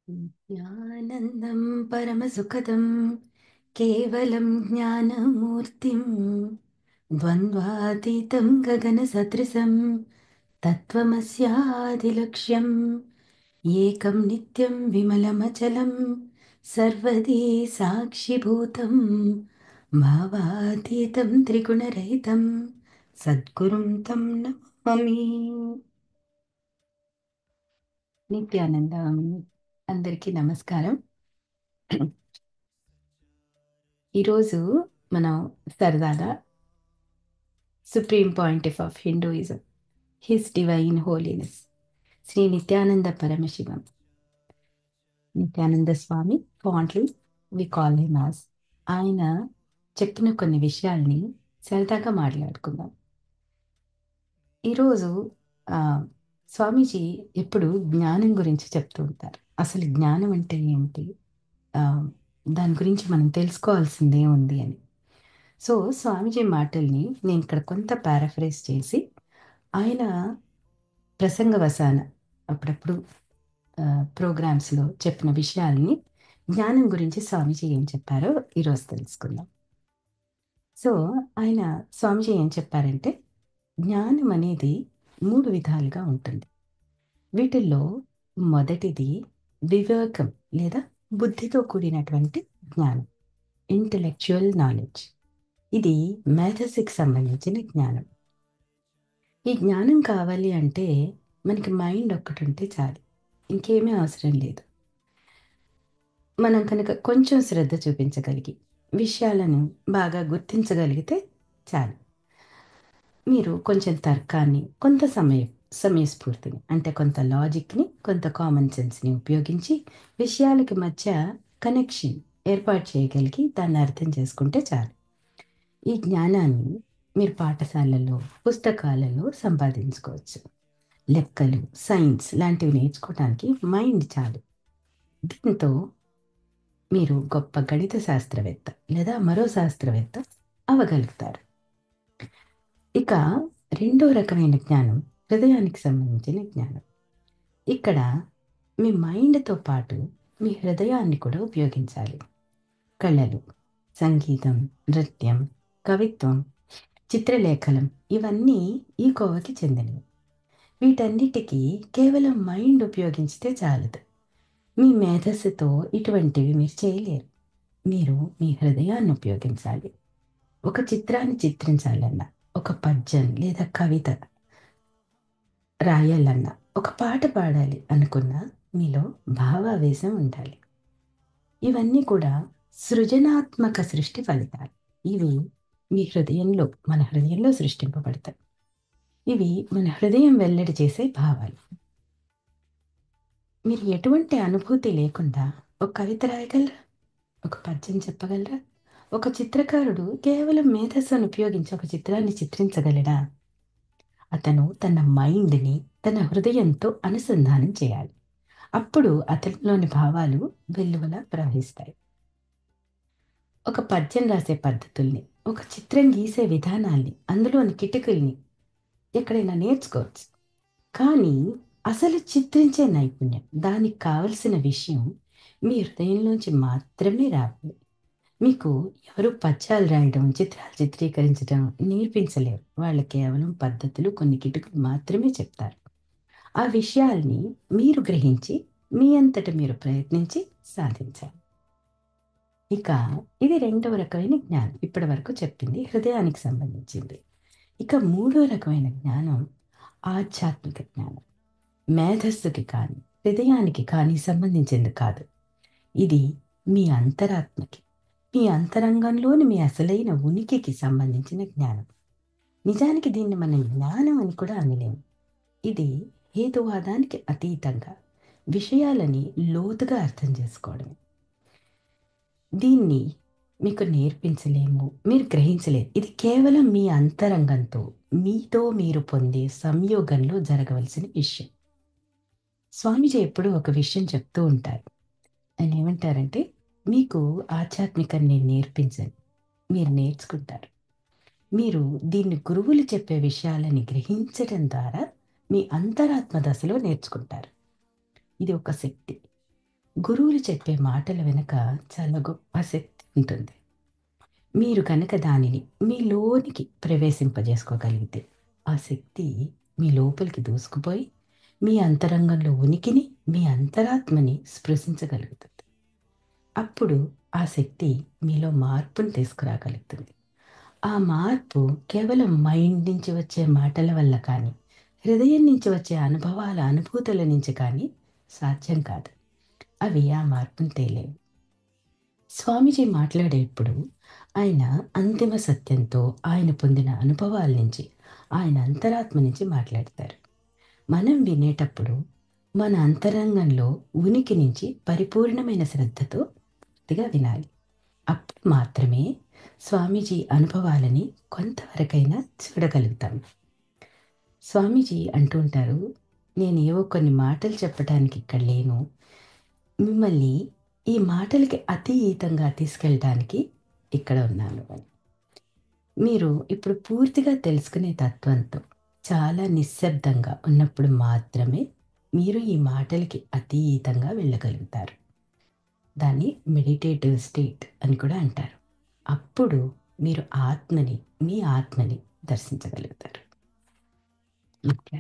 ज्ञानन्दं परमसुखदं केवलं ज्ञानमूर्तिं द्वन्द्वातीतं गगनसदृशं तत्त्वमस्यादिलक्ष्यम् एकं नित्यं विमलमचलं सर्वदी साक्षिभूतं भावातीतं त्रिगुणरहितं सद्गुरुं तं नमामि. నిత్యానందం. అందరికీ నమస్కారం. ఈరోజు మనం సరదాగా supreme point of Hinduism, his divine holiness Shri Nithyananda Paramashivam, Nithyananda Swami fondly we call him as, ఆయన చెప్పిన కొన్ని విషయాల్ని సరదాగా మాట్లాడుకుందాం. ఈరోజు ఆ, స్వామీజీ ఎప్పుడు జ్ఞానం గురించి చెప్తూ ఉంటారు. అసలు జ్ఞానం అంటే ఏమిటి, ఆ, దాని గురించి మనం తెలుసుకోవాల్సిందే ఉంది అని. సో స్వామీజీ మాటల్ని నేను ఇక్కడ కొంత పారాఫ్రేజ్ చేసి, ఆయన ప్రసంగవశాన అప్పుడప్పుడు ప్రోగ్రామ్స్లో చెప్పిన విషయాల్ని, జ్ఞానం గురించి స్వామీజీ ఏం చెప్పారో ఈరోజు తెలుసుకుందాం. సో ఆయన స్వామీజీ ఏం చెప్పారంటే, జ్ఞానం అనేది 3 విధాలుగా ఉంటుంది. వీటిల్లో మొదటిది వివేకం లేదా బుద్ధితో కూడినటువంటి జ్ఞానం, ఇంటలెక్చువల్ నాలెడ్జ్. ఇది మేధస్సుకి సంబంధించిన జ్ఞానం. ఈ జ్ఞానం కావాలి అంటే మనకి మైండ్ ఒక్కటి ఉంటే చాలు, ఇంకేమీ అవసరం లేదు. మనం కనుక కొంచెం శ్రద్ధ చూపించగలిగి విషయాలను బాగా గుర్తించగలిగితే చాలు. మీరు కొంచెం తర్కాన్ని, కొంత సమయస్ఫూర్తిని, అంటే కొంత లాజిక్ని, కొంత కామన్ సెన్స్ని ఉపయోగించి విషయాలకి మధ్య కనెక్షన్ ఏర్పాటు చేయగలిగి దాన్ని అర్థం చేసుకుంటే చాలు. ఈ జ్ఞానాన్ని మీరు పాఠశాలల్లో, పుస్తకాలలో సంపాదించుకోవచ్చు. లెక్కలు, సైన్స్ లాంటివి నేర్చుకోవడానికి మైండ్ చాలు. దీంతో మీరు గొప్ప గణిత శాస్త్రవేత్త లేదా మరో శాస్త్రవేత్త అవ్వగలుగుతారు. ఇక రెండో రకమైన జ్ఞానం హృదయానికి సంబంధించిన జ్ఞానం. ఇక్కడ మీ మైండ్తో పాటు మీ హృదయాన్ని కూడా ఉపయోగించాలి. కళలు, సంగీతం, నృత్యం, కవిత్వం, చిత్రలేఖనం ఇవన్నీ ఈ కోవకి చెందినవి. వీటన్నిటికీ కేవలం మైండ్ ఉపయోగించితే చాలదు. మీ మేధస్సుతో ఇటువంటివి మీరు చేయలేరు. మీరు మీ హృదయాన్ని ఉపయోగించాలి. ఒక చిత్రాన్ని చిత్రించాలన్నా, ఒక పద్యం లేదా కవిత రాయాలన్నా, ఒక పాట పాడాలి అనుకున్నా మీలో భావావేశం ఉండాలి. ఇవన్నీ కూడా సృజనాత్మక సృష్టి ఫలితాలు. ఇవి మీ హృదయంలో, మన హృదయంలో సృష్టింపబడతాయి. ఇవి మన హృదయం వెల్లడి చేసే భావాలు. మీరు ఎటువంటి అనుభూతి లేకుండా ఒక కవిత రాయగలరా? ఒక పద్యం చెప్పగలరా? ఒక చిత్రకారుడు కేవలం మేధస్సును ఉపయోగించి ఒక చిత్రాన్ని చిత్రించగలడా? అతను తన మైండ్ని తన హృదయంతో అనుసంధానం చేయాలి. అప్పుడు అతనిలోని భావాలు వెల్లువలా ప్రవహిస్తాయి. ఒక పద్యం రాసే పద్ధతుల్ని, ఒక చిత్రం గీసే విధానాల్ని, అందులోని కిటుకుల్ని ఎక్కడైనా నేర్చుకోవచ్చు. కానీ అసలు చిత్రించే నైపుణ్యం, దానికి కావలసిన విషయం మీ హృదయంలోంచి మాత్రమే రావాలి. మీకు ఎవరు పద్యాలు రాయడం, చిత్రాలు చిత్రీకరించడం నేర్పించలేరు. వాళ్ళు కేవలం పద్ధతులు, కొన్ని కిటుకులు మాత్రమే చెప్తారు. ఆ విషయాల్ని మీరు గ్రహించి మీ అంతట మీరు ప్రయత్నించి సాధించాలి. ఇక ఇది రెండవ రకమైన జ్ఞానం. ఇప్పటి వరకు చెప్పింది హృదయానికి సంబంధించింది. ఇక మూడో రకమైన జ్ఞానం ఆధ్యాత్మిక జ్ఞానం. మేధస్సుకి కానీ హృదయానికి కానీ సంబంధించింది కాదు. ఇది మీ అంతరాత్మకి, మీ అంతరంగంలోని మీ అసలైన ఉనికికి సంబంధించిన జ్ఞానం. నిజానికి దీన్ని మనం జ్ఞానం అని కూడా అనలేము. ఇది హేతువాదానికి అతీతంగా విషయాలని లోతుగా అర్థం చేసుకోవడం. దీన్ని మీకు నేర్పించలేము, మీరు గ్రహించలేరు. ఇది కేవలం మీ అంతరంగంతో, మీతో మీరు పొందే సంయోగంలో జరగవలసిన విషయం. స్వామీజీ ఎప్పుడూ ఒక విషయం చెప్తూ ఉంటారు. ఆయన ఏమంటారంటే, మీకు ఆధ్యాత్మికం నేను నేర్పించను, మీరు నేర్చుకుంటారు. మీరు దీన్ని గురువులు చెప్పే విషయాలని గ్రహించడం ద్వారా మీ అంతరాత్మ దశలో నేర్చుకుంటారు. ఇది ఒక శక్తి. గురువులు చెప్పే మాటల వెనక చాలా గొప్ప శక్తి ఉంటుంది. మీరు కనుక దానిని మీ లోనికి ప్రవేశింపజేసుకోగలిగితే, ఆ శక్తి మీ లోపలికి దూసుకుపోయి, మీ అంతరంగంలో ఉనికిని, మీ అంతరాత్మని స్పృశించగలుగుతుంది. అప్పుడు ఆ శక్తి మీలో మార్పుని తీసుకురాగలుగుతుంది. ఆ మార్పు కేవలం మైండ్ నుంచి వచ్చే మాటల వల్ల కానీ, హృదయం నుంచి వచ్చే అనుభవాల, అనుభూతుల నుంచి కానీ సాధ్యం కాదు. అవి ఆ మార్పుని తేలేవు. స్వామీజీ మాట్లాడేప్పుడు ఆయన అంతిమ సత్యంతో ఆయన పొందిన అనుభవాల నుంచి, ఆయన అంతరాత్మ నుంచి మాట్లాడతారు. మనం వినేటప్పుడు మన అంతరంగంలో ఉనికి నుంచి పరిపూర్ణమైన శ్రద్ధతో పూర్తిగా వినాలి. అప్పుడు మాత్రమే స్వామీజీ అనుభవాలని కొంతవరకైనా చూడగలుగుతాం. స్వామీజీ అంటూ ఉంటారు, నేనేవో కొన్ని మాటలు చెప్పటానికి ఇక్కడ లేను. మిమ్మల్ని ఈ మాటలకి అతీతంగా తీసుకెళ్ళటానికి ఇక్కడ ఉన్నాను అని. మీరు ఇప్పుడు పూర్తిగా తెలుసుకునే తత్వంతో చాలా నిశ్శబ్దంగా ఉన్నప్పుడు మాత్రమే మీరు ఈ మాటలకి అతీతంగా వెళ్ళగలుగుతారు. దాన్ని మెడిటేటివ్ స్టేట్ అని కూడా అంటారు. అప్పుడు మీరు మీ ఆత్మని దర్శించగలుగుతారు. ఓకే.